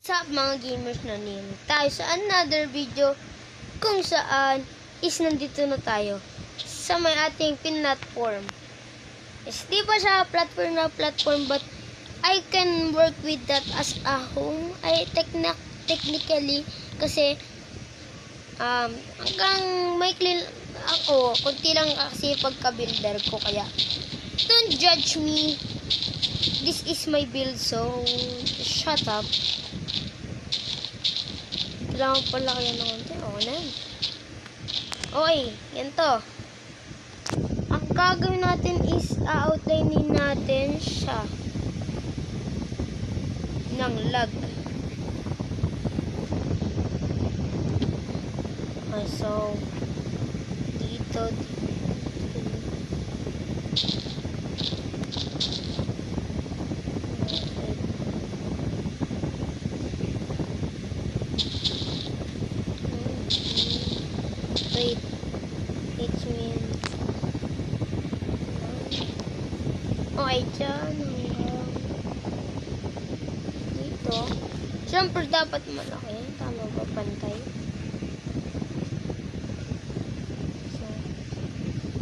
What's up mga gamers, nanim tayo sa another video kung saan is nandito na tayo sa may ating platform. Is di ba siya platform but I can work with that as a home. Ay technically kasi hanggang may clean ako, kunti lang kasi pagka-builder ko, kaya don't judge me. This is my build, so shut up. Kailangan pala kaya ng konti. Oo na. Okay, ganito. Ang gagawin natin is outlinein natin siya ng lag. So, dito. Wait, it means okay, dyan hanggang dito. Siyempre dapat malaki, tama ba, pantay? So,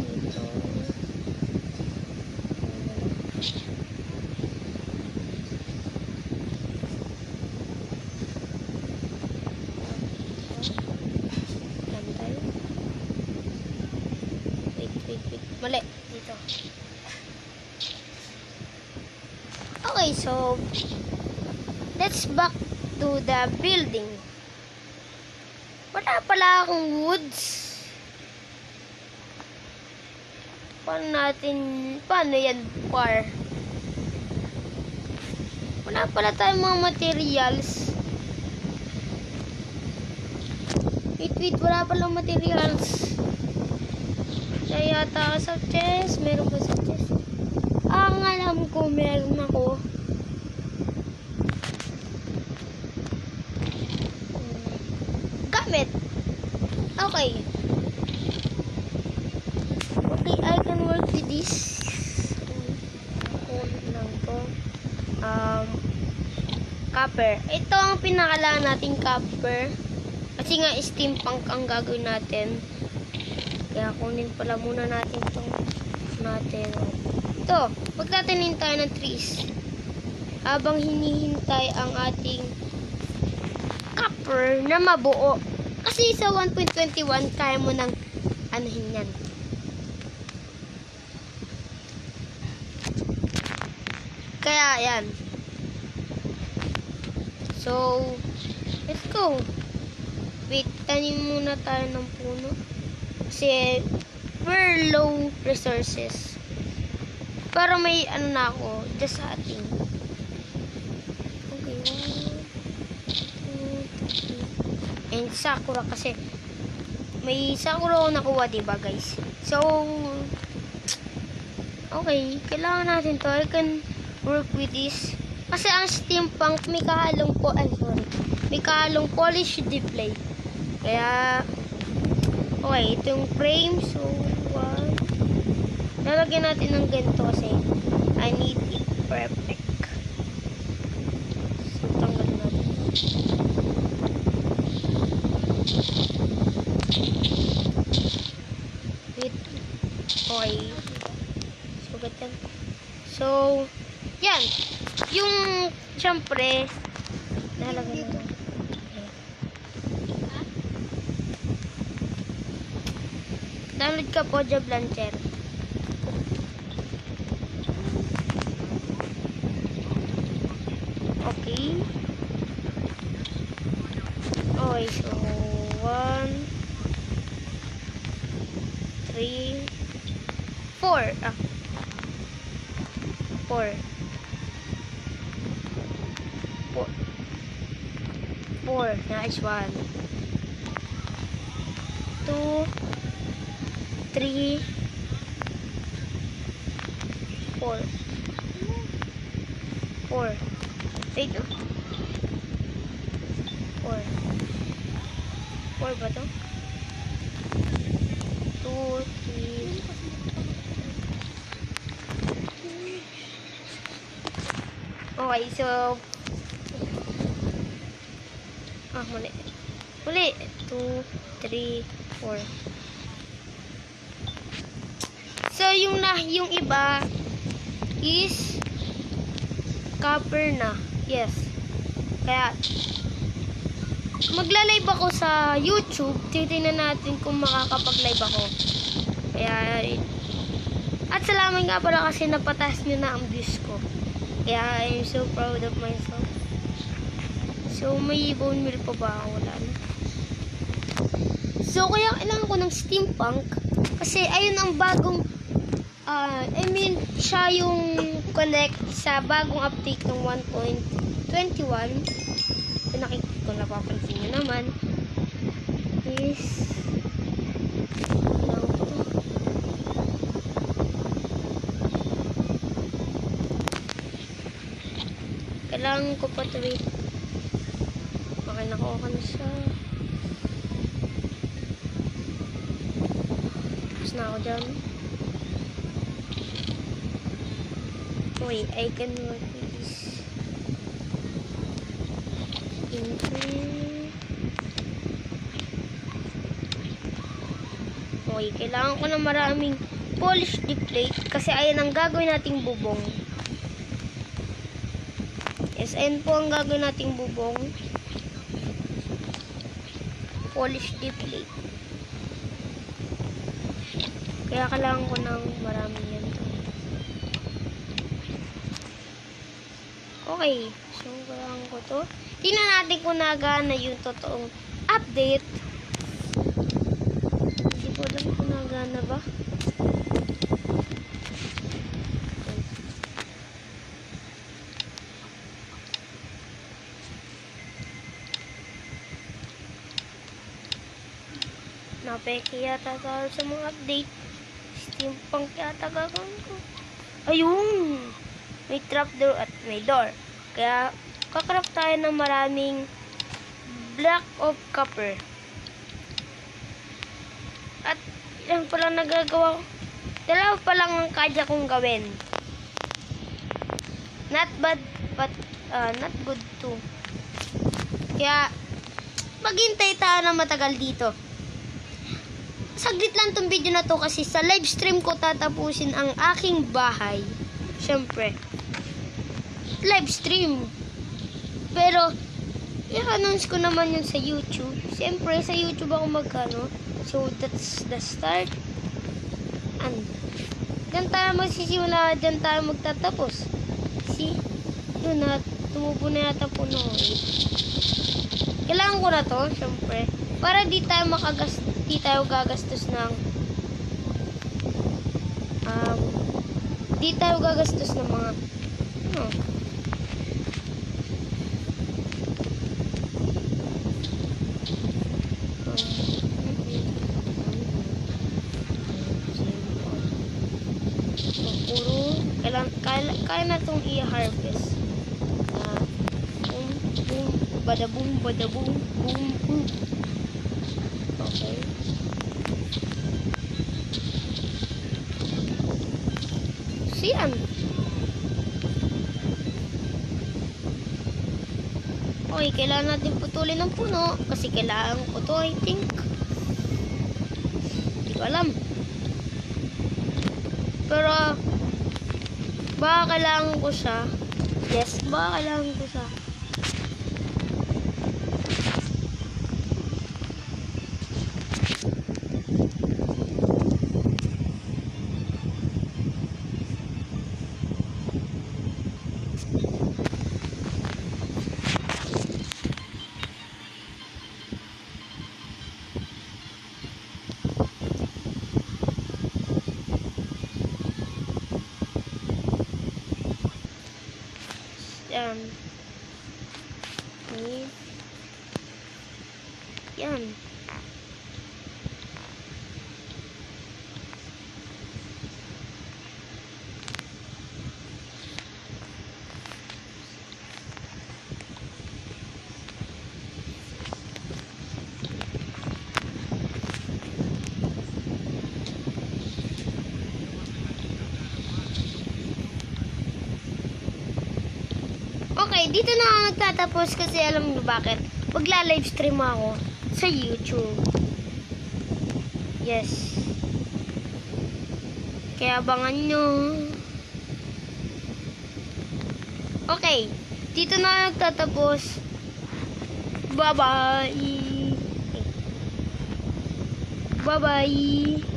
dito. Mali. Dito. Okay, so let's back to the building. Wala pala akong woods. Paano yan par? Wala pala tayong mga materials. Wait, wala palang materials. Kaya yata sa chest. Meron ba sa chest? Ang alam ko, meron ako. Gamit. Okay. Okay, I can work with this. Kulit lang to. Copper. Ito ang pinakalangan nating copper. Kasi nga steampunk ang gagawin natin. Kaya kunin pala muna natin itong ito, magtatanim tayo ng trees habang hinihintay ang ating copper na mabuo. Kasi sa 1.21 kaya mo nang anuhin yan. Kaya yan. So, let's go. Wait, tanim muna tayo ng puno. Kasi we're low resources. Para may ano na ako just sa ating. Okay, 1, 2, 3. And sakura kasi may sakura ako nakuha, diba guys? So okay, kailangan natin to. I can work with this. Kasi ang steampunk may kahalong may kahalong polish display. Kaya okay, ito yung frame. So, lalagyan natin ng ganito kasi I need it perfect. So, tanggal natin. Wait. Okay. So, ganyan. So, yan. Yung, syempre, lalagyan natin. Download ka po Job Launcher. Okay. Okay, so 1, 3, 4. 4. 4. Nice one. 2, 3, 4. 4. Wait, 4. 4 ba to? 2, 3. Okay, so Mali. Mali. 2, 3, 4. So, yung iba is copper na. Yes. Kaya, magla-live ako sa YouTube. Titingnan natin kung makakapag-live ako. Kaya, at salamat nga pala kasi napataas nyo na ang views ko. Kaya, I'm so proud of myself. So, may bone meal pa ba? Wala na. So, kaya kailangan ko ng steampunk. Kasi, ayun ang bagong, siya yung connect sa bagong update ng 1.21. Kung napapansin nyo naman, is, kailangan ko pa ito. Okay, nakuha ko na siya. Tapos na ako dyan. Wait, I can work this. Okay, kailangan ko na maraming polish the plate kasi ayan ang gagawin nating bubong. Yes, ayan po ang gagawin nating bubong. Polish the plate. Kaya kailangan ko ng marami yan. Okay. So, kailangan ko to. Tingnan natin kung nagana yung totoong update. Hindi ko alam kung nagana ba. Napeke yata tayo sa mga update. Steampunk yata gagawin ko. Ayun! May trapdoor at may door. Kaya, kakrap tayo ng maraming block of copper. At, yan pala nagagawa ko. Dalawa pa lang ang kaya kong gawin. Not bad, but not good too. Kaya, maghintay tayo na matagal dito. Saglit lang tong video na to kasi sa live stream ko tatapusin ang aking bahay. Siyempre. Live stream. Pero, i-announce ko naman yun sa YouTube. Siyempre, sa YouTube ako magkano. So, that's the start. And, dyan tayo magsisimula. Dyan tayo magtatapos. See? Yun na, tumubo na yata puno. Kailangan ko na to, siyempre. Para di tayo gagastos ng di tayo gagastos ng mga kaya na itong i-harvest. Boom, boom, bada-boom, bada-boom, boom, boom. Okay. Siyan. Okay, kailangan natin putulin ng puno kasi kailangan ko to, I think. Hindi ko alam. Pero, baka kailangan ko siya. Yes, baka kailangan ko siya. Yan. Yan. Okay, dito na ako nagtatapos kasi alam niyo bakit? magla-livestream ako sa YouTube. Yes. Kaya abangan nyo. Okay. Dito na nagtatapos. Bye-bye. Bye-bye.